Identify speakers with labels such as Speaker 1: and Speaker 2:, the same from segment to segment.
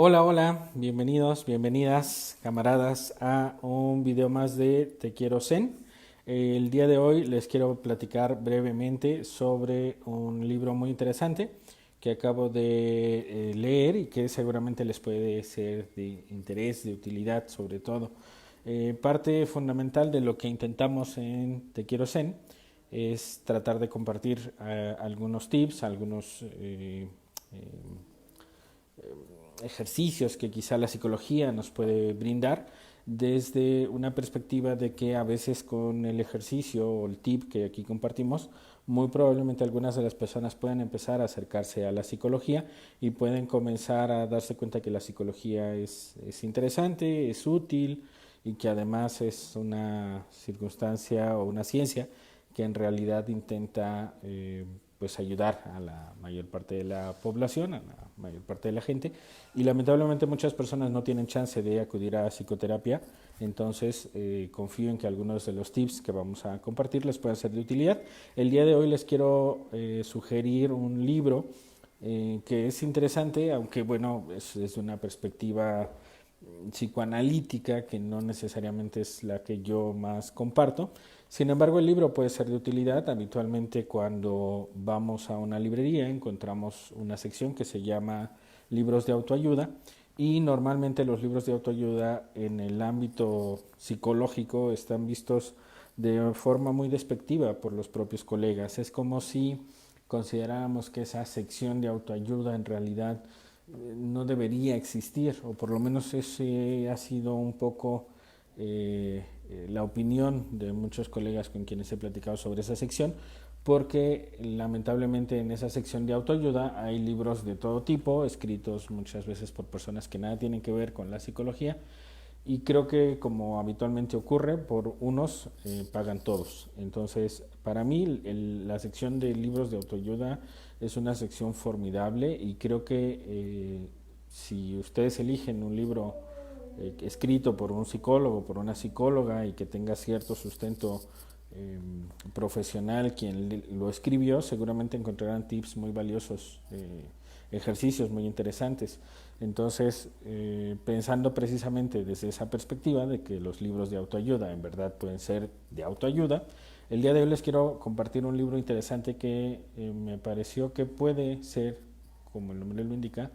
Speaker 1: Hola, hola, bienvenidos, bienvenidas, camaradas, a un video más de Te Quiero Zen. El día de hoy les quiero platicar brevemente sobre un libro muy interesante que acabo de leer y que seguramente les puede ser de interés, de utilidad sobre todo. Parte fundamental de lo que intentamos en Te Quiero Zen es tratar de compartir algunos tips, algunos ejercicios que quizá la psicología nos puede brindar desde una perspectiva de que a veces con el ejercicio o el tip que aquí compartimos, muy probablemente algunas de las personas pueden empezar a acercarse a la psicología y pueden comenzar a darse cuenta que la psicología es interesante, es útil y que además es una circunstancia o una ciencia que en realidad intenta pues ayudar a la mayor parte de la población, a la mayor parte de la gente, y lamentablemente muchas personas no tienen chance de acudir a psicoterapia. Entonces confío en que algunos de los tips que vamos a compartir les puedan ser de utilidad. El día de hoy les quiero sugerir un libro que es interesante, aunque bueno, es desde una perspectiva psicoanalítica que no necesariamente es la que yo más comparto. Sin embargo, el libro puede ser de utilidad. Habitualmente cuando vamos a una librería encontramos una sección que se llama libros de autoayuda, y normalmente los libros de autoayuda en el ámbito psicológico están vistos de forma muy despectiva por los propios colegas. Es como si consideráramos que esa sección de autoayuda en realidad no debería existir, o por lo menos ese ha sido un poco la opinión de muchos colegas con quienes he platicado sobre esa sección, porque lamentablemente en esa sección de autoayuda hay libros de todo tipo, escritos muchas veces por personas que nada tienen que ver con la psicología, y creo que como habitualmente ocurre, por unos pagan todos. Entonces, para mí la sección de libros de autoayuda es una sección formidable, y creo que si ustedes eligen un libro escrito por un psicólogo, por una psicóloga, y que tenga cierto sustento profesional quien lo escribió, seguramente encontrarán tips muy valiosos, ejercicios muy interesantes. Entonces, pensando precisamente desde esa perspectiva de que los libros de autoayuda en verdad pueden ser de autoayuda, el día de hoy les quiero compartir un libro interesante que me pareció que puede ser, como el nombre lo indica,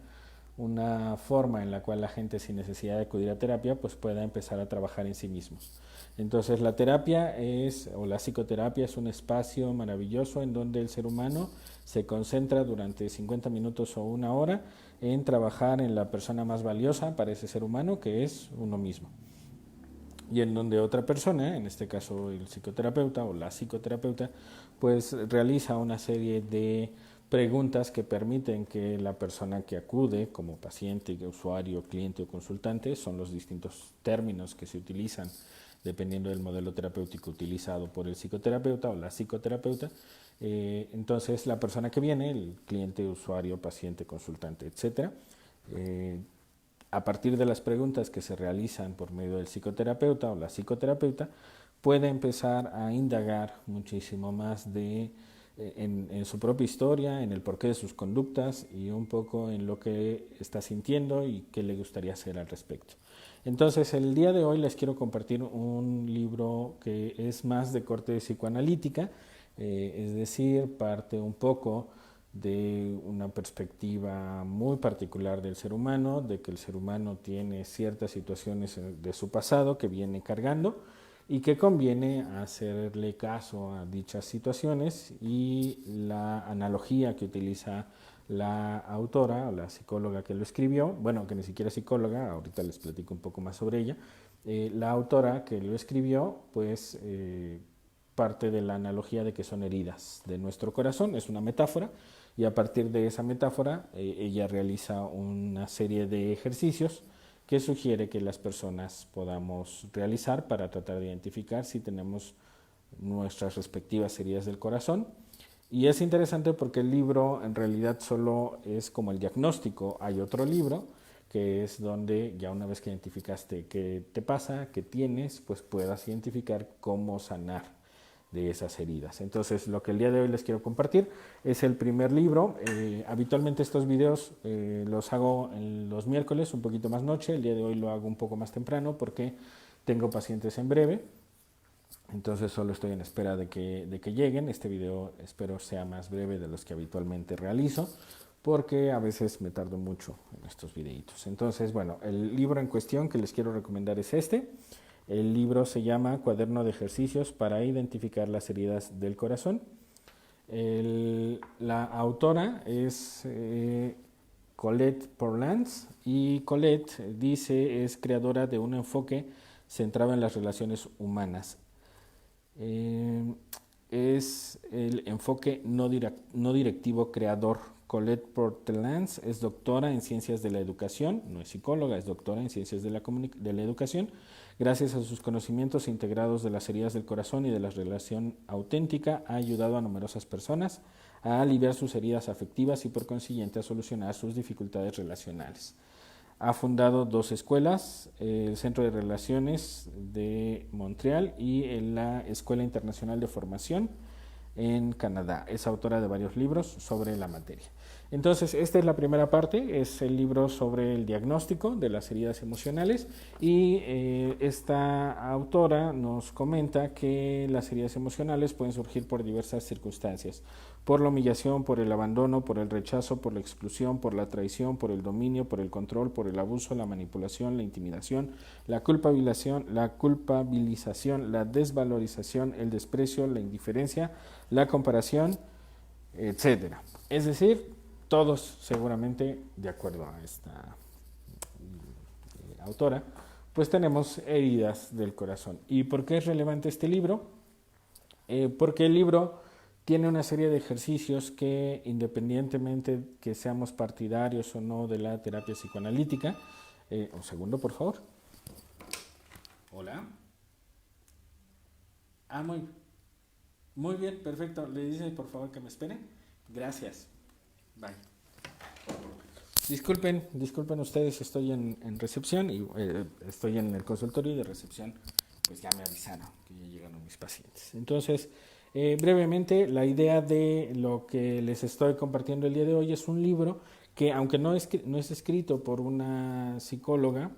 Speaker 1: una forma en la cual la gente sin necesidad de acudir a terapia pues pueda empezar a trabajar en sí mismos. Entonces la terapia es, o la psicoterapia es un espacio maravilloso en donde el ser humano se concentra durante 50 minutos o una hora en trabajar en la persona más valiosa para ese ser humano, que es uno mismo, y en donde otra persona, en este caso el psicoterapeuta o la psicoterapeuta, pues realiza una serie de preguntas que permiten que la persona que acude como paciente, usuario, cliente o consultante, son los distintos términos que se utilizan dependiendo del modelo terapéutico utilizado por el psicoterapeuta o la psicoterapeuta. Entonces la persona que viene, el cliente, usuario, paciente, consultante, etcétera, eh, a partir de las preguntas que se realizan por medio del psicoterapeuta o la psicoterapeuta, puede empezar a indagar muchísimo más en su propia historia, en el porqué de sus conductas y un poco en lo que está sintiendo y qué le gustaría hacer al respecto. Entonces, el día de hoy les quiero compartir un libro que es más de corte psicoanalítica, es decir, parte un poco de una perspectiva muy particular del ser humano, de que el ser humano tiene ciertas situaciones de su pasado que viene cargando y que conviene hacerle caso a dichas situaciones, y la analogía que utiliza la autora o la psicóloga que lo escribió, bueno, que ni siquiera es psicóloga, ahorita les platico un poco más sobre ella, la autora que lo escribió, pues parte de la analogía de que son heridas de nuestro corazón, es una metáfora, y a partir de esa metáfora ella realiza una serie de ejercicios que sugiere que las personas podamos realizar para tratar de identificar si tenemos nuestras respectivas heridas del corazón. Y es interesante porque el libro en realidad solo es como el diagnóstico. Hay otro libro que es donde ya una vez que identificaste qué te pasa, qué tienes, pues puedas identificar cómo sanar de esas heridas. Entonces, lo que el día de hoy les quiero compartir es el primer libro. Habitualmente estos videos los hago en los miércoles, un poquito más noche. El día de hoy lo hago un poco más temprano porque tengo pacientes en breve. Entonces solo estoy en espera de que lleguen. Este video espero sea más breve de los que habitualmente realizo, porque a veces me tardo mucho en estos videitos. Entonces, bueno, el libro en cuestión que les quiero recomendar es este. El libro se llama Cuaderno de ejercicios para identificar las heridas del corazón. La autora es Colette Porlans, y Colette dice es creadora de un enfoque centrado en las relaciones humanas. Es el enfoque no directivo creador. Colette Portelans es doctora en ciencias de la educación, no es psicóloga, es doctora en ciencias de la educación. Gracias a sus conocimientos integrados de las heridas del corazón y de la relación auténtica, ha ayudado a numerosas personas a aliviar sus heridas afectivas y por consiguiente a solucionar sus dificultades relacionales. Ha fundado 2 escuelas, el Centro de Relaciones de Montreal y la Escuela Internacional de Formación en Canadá. Es autora de varios libros sobre la materia. Entonces, esta es la primera parte, es el libro sobre el diagnóstico de las heridas emocionales, y esta autora nos comenta que las heridas emocionales pueden surgir por diversas circunstancias: por la humillación, por el abandono, por el rechazo, por la exclusión, por la traición, por el dominio, por el control, por el abuso, la manipulación, la intimidación, la culpabilización, la desvalorización, el desprecio, la indiferencia, la comparación, etcétera. Es decir, todos seguramente, de acuerdo a esta autora, pues tenemos heridas del corazón. ¿Y por qué es relevante este libro? Porque el libro tiene una serie de ejercicios que, independientemente que seamos partidarios o no de la terapia psicoanalítica, un segundo, por favor. Hola. Muy bien, perfecto. Le dice por favor que me espere. Gracias. Bye. Disculpen ustedes, estoy en recepción y estoy en el consultorio, y de recepción pues ya me avisaron que ya llegaron mis pacientes. Entonces, brevemente, la idea de lo que les estoy compartiendo el día de hoy es un libro que, aunque no es escrito por una psicóloga,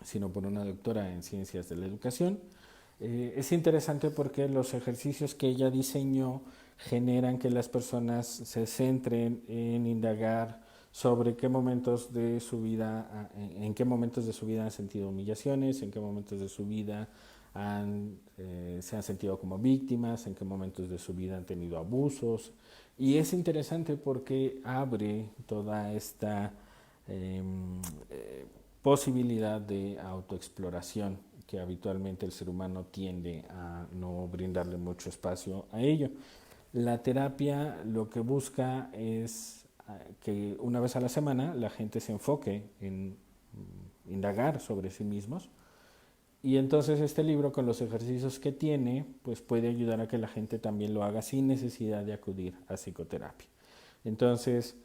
Speaker 1: sino por una doctora en ciencias de la educación, es interesante porque los ejercicios que ella diseñó generan que las personas se centren en indagar sobre qué momentos de su vida, en qué momentos de su vida han sentido humillaciones, en qué momentos de su vida se han sentido como víctimas, en qué momentos de su vida han tenido abusos. Y es interesante porque abre toda esta posibilidad de autoexploración que habitualmente el ser humano tiende a no brindarle mucho espacio a ello. La terapia lo que busca es que una vez a la semana la gente se enfoque en indagar sobre sí mismos, y entonces este libro, con los ejercicios que tiene, pues puede ayudar a que la gente también lo haga sin necesidad de acudir a psicoterapia. Entonces,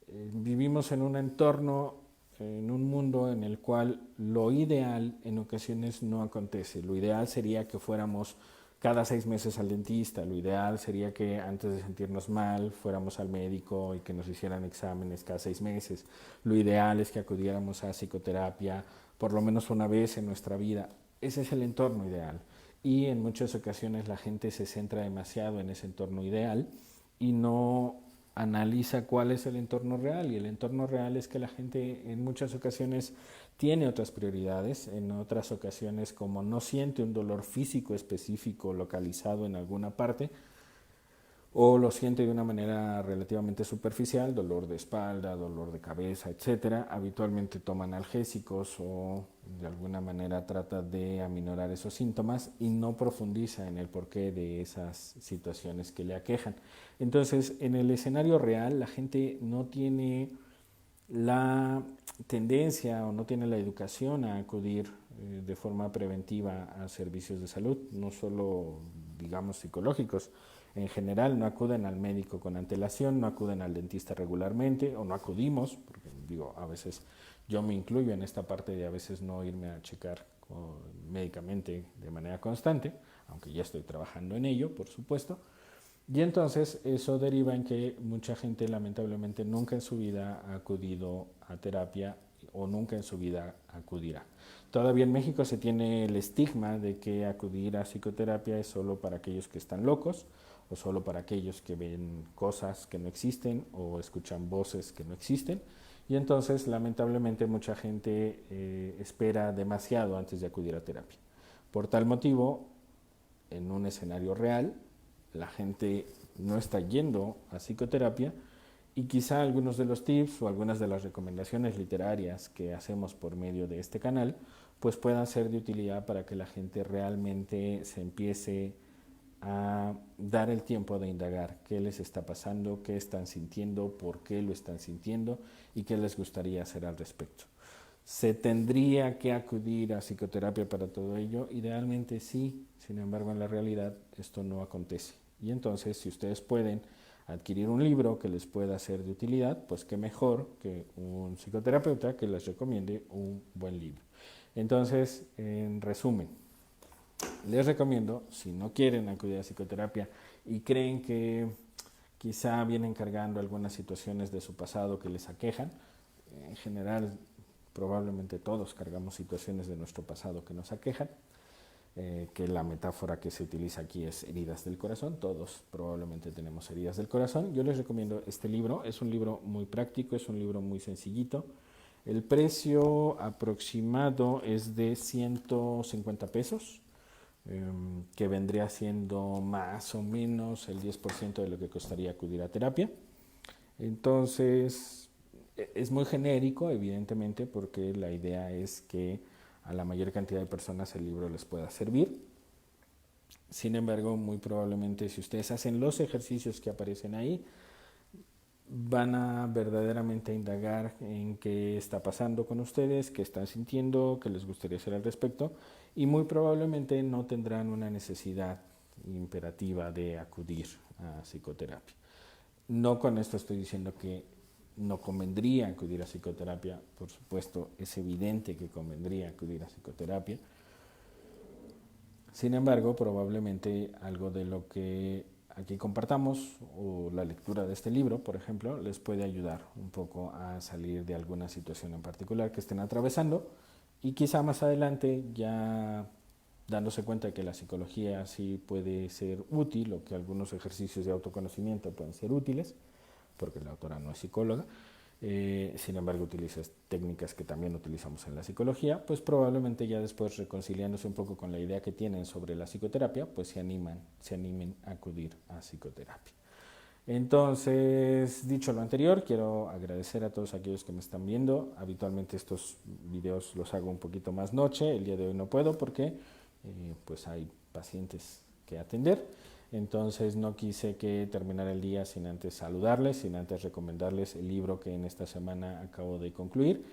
Speaker 1: vivimos en un entorno, en un mundo en el cual lo ideal en ocasiones no acontece. Lo ideal sería que fuéramos cada 6 meses al dentista, lo ideal sería que antes de sentirnos mal fuéramos al médico y que nos hicieran exámenes cada 6 meses. Lo ideal es que acudiéramos a psicoterapia por lo menos una vez en nuestra vida. Ese es el entorno ideal, y en muchas ocasiones la gente se centra demasiado en ese entorno ideal y no analiza cuál es el entorno real, y el entorno real es que la gente en muchas ocasiones tiene otras prioridades. En otras ocasiones, como no siente un dolor físico específico localizado en alguna parte, o lo siente de una manera relativamente superficial, dolor de espalda, dolor de cabeza, etcétera, habitualmente toma analgésicos o de alguna manera trata de aminorar esos síntomas y no profundiza en el porqué de esas situaciones que le aquejan. Entonces, en el escenario real, la gente no tiene la tendencia o no tiene la educación a acudir de forma preventiva a servicios de salud, no solo, digamos, psicológicos. En general no acuden al médico con antelación, no acuden al dentista regularmente, o no acudimos, porque digo, a veces yo me incluyo en esta parte de a veces no irme a checar médicamente de manera constante, aunque ya estoy trabajando en ello, por supuesto. Y entonces eso deriva en que mucha gente lamentablemente nunca en su vida ha acudido a terapia o nunca en su vida acudirá. Todavía en México se tiene el estigma de que acudir a psicoterapia es solo para aquellos que están locos o solo para aquellos que ven cosas que no existen o escuchan voces que no existen. Y entonces lamentablemente mucha gente espera demasiado antes de acudir a terapia. Por tal motivo, en un escenario real, la gente no está yendo a psicoterapia y quizá algunos de los tips o algunas de las recomendaciones literarias que hacemos por medio de este canal pues puedan ser de utilidad para que la gente realmente se empiece a dar el tiempo de indagar qué les está pasando, qué están sintiendo, por qué lo están sintiendo y qué les gustaría hacer al respecto. ¿Se tendría que acudir a psicoterapia para todo ello? Idealmente sí, sin embargo en la realidad esto no acontece. Y entonces si ustedes pueden adquirir un libro que les pueda ser de utilidad, pues qué mejor que un psicoterapeuta que les recomiende un buen libro. Entonces, en resumen, les recomiendo, si no quieren acudir a psicoterapia y creen que quizá vienen cargando algunas situaciones de su pasado que les aquejan, en general probablemente todos cargamos situaciones de nuestro pasado que nos aquejan, que la metáfora que se utiliza aquí es heridas del corazón, todos probablemente tenemos heridas del corazón. Yo les recomiendo este libro, es un libro muy práctico, es un libro muy sencillito. El precio aproximado es de 150 pesos, que vendría siendo más o menos el 10% de lo que costaría acudir a terapia. Entonces, es muy genérico, evidentemente, porque la idea es que a la mayor cantidad de personas el libro les pueda servir. Sin embargo, muy probablemente si ustedes hacen los ejercicios que aparecen ahí, van a verdaderamente indagar en qué está pasando con ustedes, qué están sintiendo, qué les gustaría hacer al respecto, y muy probablemente no tendrán una necesidad imperativa de acudir a psicoterapia. No con esto estoy diciendo que no convendría acudir a psicoterapia, por supuesto es evidente que convendría acudir a psicoterapia. Sin embargo, probablemente algo de lo que aquí compartamos o la lectura de este libro, por ejemplo, les puede ayudar un poco a salir de alguna situación en particular que estén atravesando y quizá más adelante ya dándose cuenta de que la psicología sí puede ser útil o que algunos ejercicios de autoconocimiento pueden ser útiles, porque la autora no es psicóloga, sin embargo utiliza técnicas que también utilizamos en la psicología, pues probablemente ya después reconciliándose un poco con la idea que tienen sobre la psicoterapia, pues se animen a acudir a psicoterapia. Entonces, dicho lo anterior, quiero agradecer a todos aquellos que me están viendo. Habitualmente estos videos los hago un poquito más noche, el día de hoy no puedo porque pues hay pacientes que atender. Entonces no quise que terminar el día sin antes saludarles, sin antes recomendarles el libro que en esta semana acabo de concluir.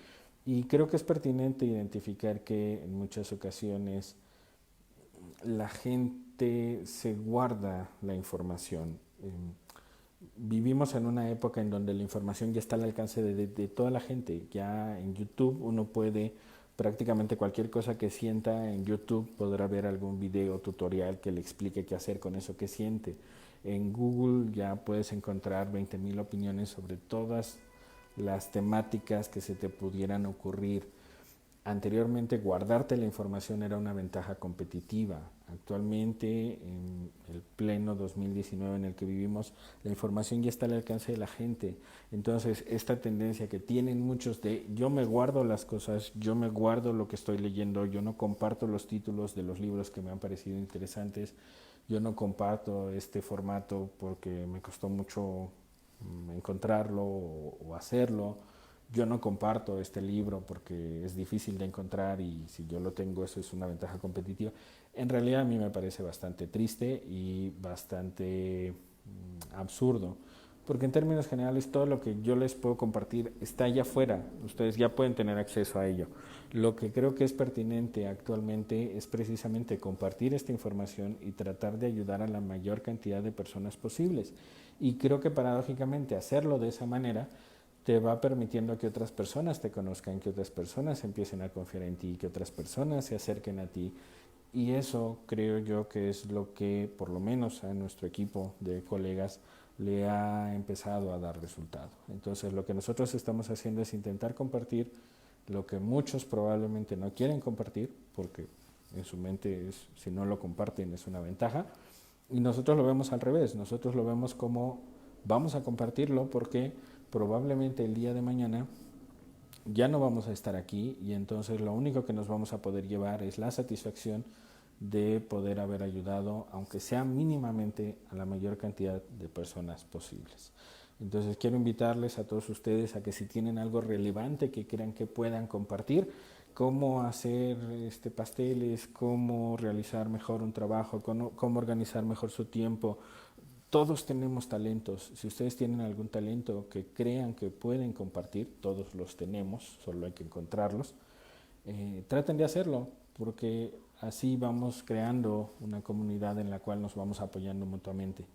Speaker 1: Y creo que es pertinente identificar que en muchas ocasiones la gente se guarda la información. Vivimos en una época en donde la información ya está al alcance de toda la gente. Ya en YouTube uno puede prácticamente cualquier cosa que sienta en YouTube podrá ver algún video tutorial que le explique qué hacer con eso que siente. En Google ya puedes encontrar 20,000 opiniones sobre todas las temáticas que se te pudieran ocurrir. Anteriormente guardarte la información era una ventaja competitiva. Actualmente, en el pleno 2019 en el que vivimos, la información ya está al alcance de la gente. Entonces, esta tendencia que tienen muchos de yo me guardo las cosas, yo me guardo lo que estoy leyendo, yo no comparto los títulos de los libros que me han parecido interesantes, yo no comparto este formato porque me costó mucho encontrarlo o hacerlo. Yo no comparto este libro porque es difícil de encontrar y si yo lo tengo eso es una ventaja competitiva. En realidad a mí me parece bastante triste y bastante absurdo, porque en términos generales todo lo que yo les puedo compartir está allá afuera, ustedes ya pueden tener acceso a ello. Lo que creo que es pertinente actualmente es precisamente compartir esta información y tratar de ayudar a la mayor cantidad de personas posibles. Y creo que paradójicamente hacerlo de esa manera te va permitiendo que otras personas te conozcan, que otras personas empiecen a confiar en ti, que otras personas se acerquen a ti Y eso creo yo que es lo que por lo menos a nuestro equipo de colegas le ha empezado a dar resultado. Entonces lo que nosotros estamos haciendo es intentar compartir lo que muchos probablemente no quieren compartir, porque en su mente es, si no lo comparten es una ventaja, y nosotros lo vemos al revés, nosotros lo vemos como vamos a compartirlo porque probablemente el día de mañana ya no vamos a estar aquí y entonces lo único que nos vamos a poder llevar es la satisfacción de poder haber ayudado, aunque sea mínimamente, a la mayor cantidad de personas posibles. Entonces quiero invitarles a todos ustedes a que si tienen algo relevante que crean que puedan compartir, cómo hacer pasteles, cómo realizar mejor un trabajo, cómo organizar mejor su tiempo. Todos tenemos talentos. Si ustedes tienen algún talento que crean que pueden compartir, todos los tenemos, solo hay que encontrarlos. Traten de hacerlo, porque así vamos creando una comunidad en la cual nos vamos apoyando mutuamente.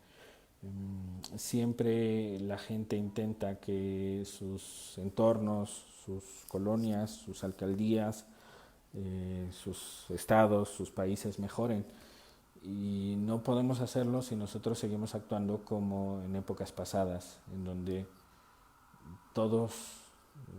Speaker 1: Siempre la gente intenta que sus entornos, sus colonias, sus alcaldías, sus estados, sus países mejoren. Y no podemos hacerlo si nosotros seguimos actuando como en épocas pasadas, en donde todos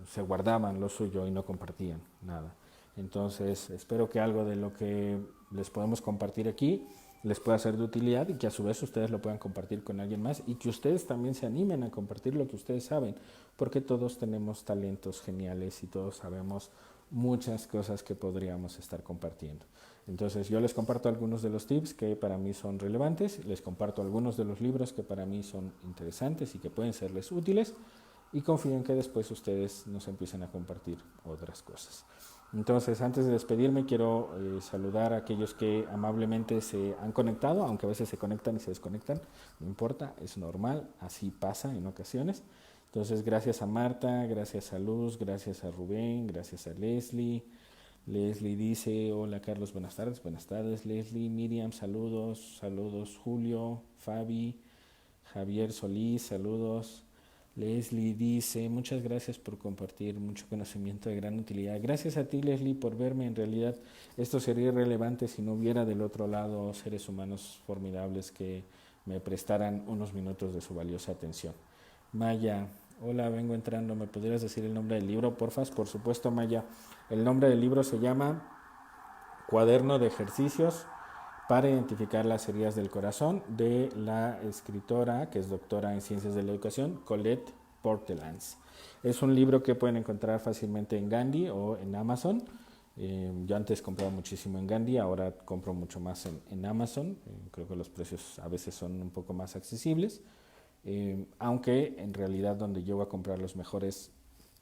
Speaker 1: se guardaban lo suyo y no compartían nada. Entonces, espero que algo de lo que les podemos compartir aquí les pueda ser de utilidad y que a su vez ustedes lo puedan compartir con alguien más y que ustedes también se animen a compartir lo que ustedes saben, porque todos tenemos talentos geniales y todos sabemos muchas cosas que podríamos estar compartiendo. Entonces yo les comparto algunos de los tips que para mí son relevantes, les comparto algunos de los libros que para mí son interesantes y que pueden serles útiles y confío en que después ustedes nos empiecen a compartir otras cosas. Entonces, antes de despedirme, quiero saludar a aquellos que amablemente se han conectado, aunque a veces se conectan y se desconectan, no importa, es normal, así pasa en ocasiones. Entonces, gracias a Marta, gracias a Luz, gracias a Rubén, gracias a Leslie. Leslie dice, hola Carlos, buenas tardes Leslie, Miriam, saludos, saludos Julio, Fabi, Javier Solís, saludos. Leslie dice, muchas gracias por compartir mucho conocimiento de gran utilidad. Gracias a ti, Leslie, por verme. En realidad, esto sería irrelevante si no hubiera del otro lado seres humanos formidables que me prestaran unos minutos de su valiosa atención. Maya, hola, vengo entrando. ¿Me podrías decir el nombre del libro, porfas? Por supuesto, Maya. El nombre del libro se llama Cuaderno de ejercicios para identificar las heridas del corazón, de la escritora que es doctora en ciencias de la educación, Colette Portelans. Es un libro que pueden encontrar fácilmente en Gandhi o en Amazon. Yo antes compraba muchísimo en Gandhi, ahora compro mucho más en Amazon. Creo que los precios a veces son un poco más accesibles, aunque en realidad donde llego a comprar los mejores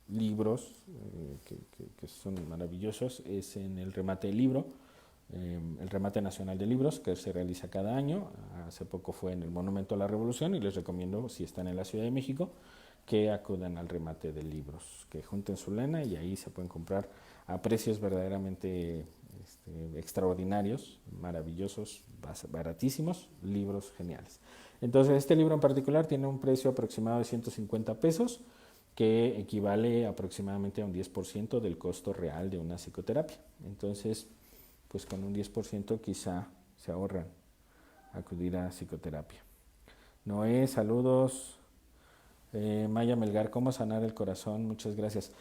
Speaker 1: libros que son maravillosos es en el Remate del Libro, el Remate Nacional de Libros que se realiza cada año. Hace poco fue en el Monumento a la Revolución y les recomiendo, si están en la Ciudad de México, que acudan al Remate de Libros, que junten su lana y ahí se pueden comprar a precios verdaderamente extraordinarios, maravillosos, baratísimos, libros geniales. Entonces este libro en particular tiene un precio aproximado de 150 pesos, que equivale aproximadamente a un 10% del costo real de una psicoterapia. Entonces, pues con un 10% quizá se ahorran acudir a psicoterapia. Noé, saludos. Maya Melgar, ¿cómo sanar el corazón? Muchas gracias.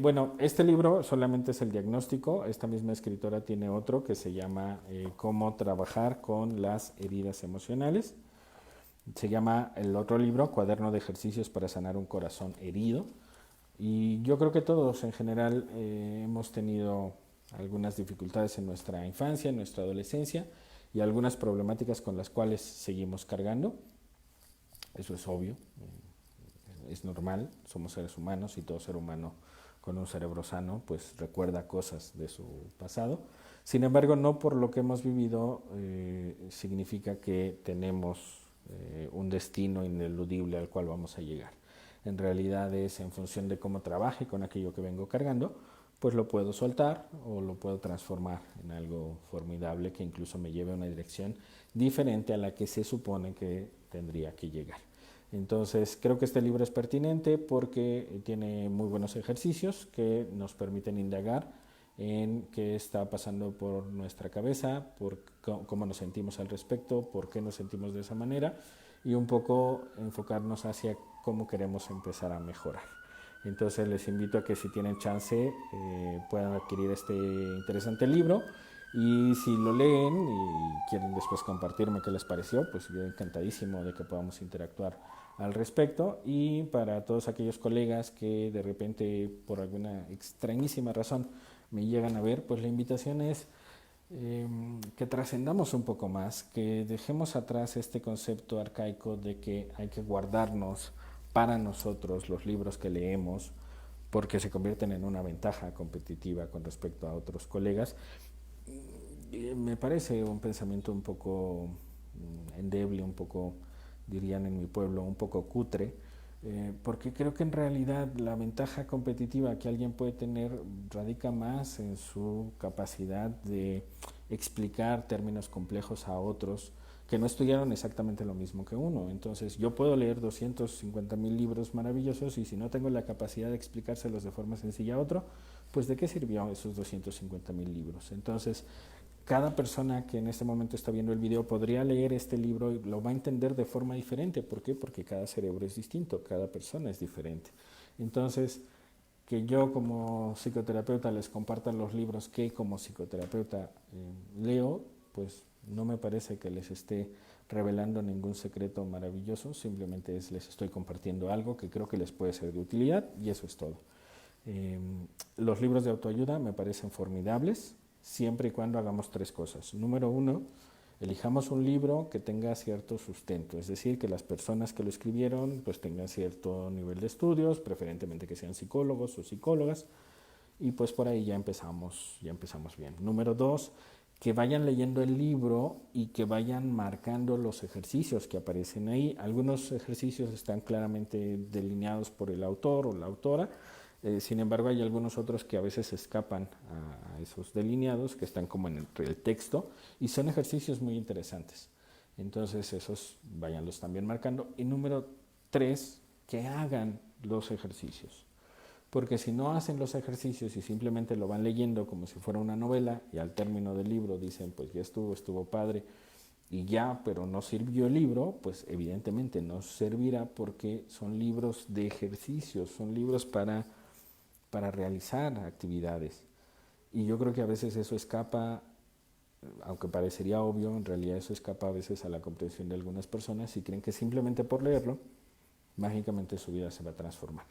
Speaker 1: Bueno, este libro solamente es el diagnóstico. Esta misma escritora tiene otro que se llama Cómo trabajar con las heridas emocionales. Se llama el otro libro, Cuaderno de ejercicios para sanar un corazón herido. Y yo creo que todos en general hemos tenido algunas dificultades en nuestra infancia, en nuestra adolescencia y algunas problemáticas con las cuales seguimos cargando. Eso es obvio, es normal, somos seres humanos y todo ser humano con un cerebro sano pues recuerda cosas de su pasado. Sin embargo, no por lo que hemos vivido significa que tenemos un destino ineludible al cual vamos a llegar. En realidad es en función de cómo trabaje con aquello que vengo cargando, pues lo puedo soltar o lo puedo transformar en algo formidable que incluso me lleve a una dirección diferente a la que se supone que tendría que llegar. Entonces creo que este libro es pertinente porque tiene muy buenos ejercicios que nos permiten indagar en qué está pasando por nuestra cabeza, por cómo nos sentimos al respecto, por qué nos sentimos de esa manera y un poco enfocarnos hacia cómo queremos empezar a mejorar. Entonces les invito a que si tienen chance puedan adquirir este interesante libro y si lo leen y quieren después compartirme qué les pareció, pues yo encantadísimo de que podamos interactuar al respecto. Y para todos aquellos colegas que de repente por alguna extrañísima razón me llegan a ver, pues la invitación es que trascendamos un poco más, que dejemos atrás este concepto arcaico de que hay que guardarnos para nosotros los libros que leemos porque se convierten en una ventaja competitiva con respecto a otros colegas. Me parece un pensamiento un poco endeble, un poco, dirían en mi pueblo, un poco cutre, porque creo que en realidad la ventaja competitiva que alguien puede tener radica más en su capacidad de explicar términos complejos a otros que no estudiaron exactamente lo mismo que uno. Entonces yo puedo leer 250,000 libros maravillosos y si no tengo la capacidad de explicárselos de forma sencilla a otro, pues de qué sirvió esos 250,000 libros. Entonces cada persona que en este momento está viendo el video podría leer este libro y lo va a entender de forma diferente. ¿Por qué? Porque cada cerebro es distinto, cada persona es diferente. Entonces, que yo como psicoterapeuta les comparta los libros que como psicoterapeuta leo, pues no me parece que les esté revelando ningún secreto maravilloso, simplemente les estoy compartiendo algo que creo que les puede ser de utilidad y eso es todo. Los libros de autoayuda me parecen formidables, siempre y cuando hagamos tres cosas. Número uno, elijamos un libro que tenga cierto sustento, es decir, que las personas que lo escribieron pues tengan cierto nivel de estudios, preferentemente que sean psicólogos o psicólogas, y pues por ahí ya empezamos bien. Número dos, que vayan leyendo el libro y que vayan marcando los ejercicios que aparecen ahí. Algunos ejercicios están claramente delineados por el autor o la autora, sin embargo hay algunos otros que a veces escapan a esos delineados, que están como en el texto y son ejercicios muy interesantes. Entonces esos váyanlos también marcando. Y número tres, que hagan los ejercicios. Porque si no hacen los ejercicios y simplemente lo van leyendo como si fuera una novela y al término del libro dicen pues ya estuvo padre y ya, pero no sirvió el libro, pues evidentemente no servirá porque son libros de ejercicios, son libros para realizar actividades. Y yo creo que a veces eso escapa, aunque parecería obvio, en realidad eso escapa a veces a la comprensión de algunas personas y creen que simplemente por leerlo, mágicamente su vida se va a transformar.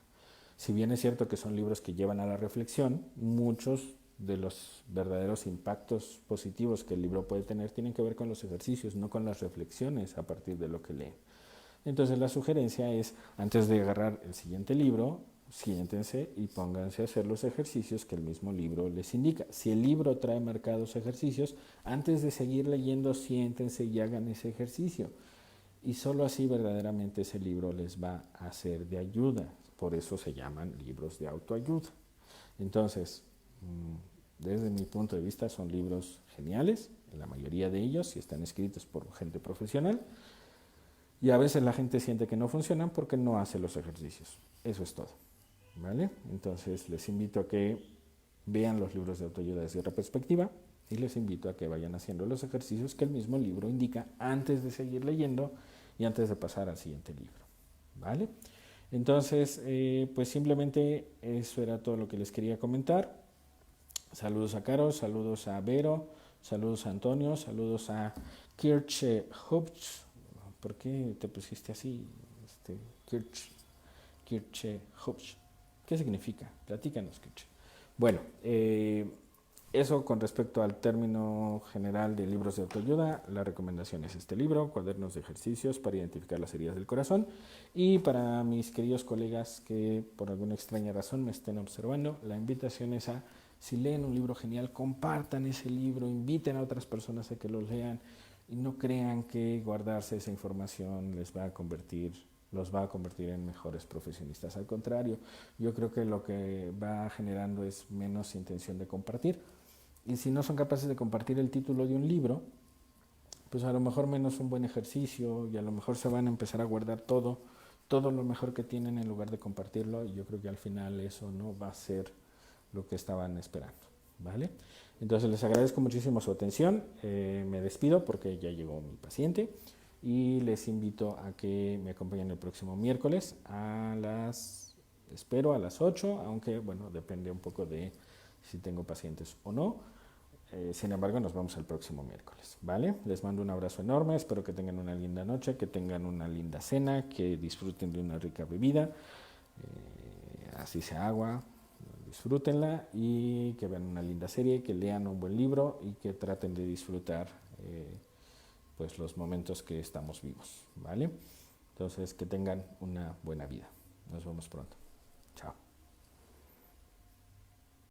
Speaker 1: Si bien es cierto que son libros que llevan a la reflexión, muchos de los verdaderos impactos positivos que el libro puede tener tienen que ver con los ejercicios, no con las reflexiones a partir de lo que leen. Entonces la sugerencia es, antes de agarrar el siguiente libro, siéntense y pónganse a hacer los ejercicios que el mismo libro les indica. Si el libro trae marcados ejercicios, antes de seguir leyendo, siéntense y hagan ese ejercicio. Y solo así verdaderamente ese libro les va a ser de ayuda. Por eso se llaman libros de autoayuda. Entonces, desde mi punto de vista, son libros geniales, la mayoría de ellos, si están escritos por gente profesional. Y a veces la gente siente que no funcionan porque no hace los ejercicios. Eso es todo. ¿Vale? Entonces les invito a que vean los libros de autoayuda desde otra perspectiva y les invito a que vayan haciendo los ejercicios que el mismo libro indica antes de seguir leyendo y antes de pasar al siguiente libro. ¿Vale? Entonces, pues simplemente eso era todo lo que les quería comentar. Saludos a Caro, saludos a Vero, saludos a Antonio, saludos a Kirche Hopch. ¿Por qué te pusiste así? Kirche Hopch. ¿Qué significa? Platícanos, Kirche. Bueno, eso con respecto al término general de libros de autoayuda. La recomendación es este libro, Cuadernos de Ejercicios para Identificar las Heridas del Corazón. Y para mis queridos colegas que por alguna extraña razón me estén observando, la invitación es a, si leen un libro genial, compartan ese libro, inviten a otras personas a que lo lean y no crean que guardarse esa información los va a convertir en mejores profesionistas. Al contrario, yo creo que lo que va generando es menos intención de compartir. Y si no son capaces de compartir el título de un libro, pues a lo mejor menos un buen ejercicio y a lo mejor se van a empezar a guardar todo lo mejor que tienen en lugar de compartirlo y yo creo que al final eso no va a ser lo que estaban esperando. ¿vale? Entonces les agradezco muchísimo su atención, me despido porque ya llegó mi paciente y les invito a que me acompañen el próximo miércoles espero a las 8, aunque bueno, depende un poco de si tengo pacientes o no. Sin embargo, nos vemos el próximo miércoles, ¿vale? Les mando un abrazo enorme, espero que tengan una linda noche, que tengan una linda cena, que disfruten de una rica bebida, así sea agua, disfrútenla y que vean una linda serie, que lean un buen libro y que traten de disfrutar pues los momentos que estamos vivos, ¿vale? Entonces, que tengan una buena vida. Nos vemos pronto. Chao.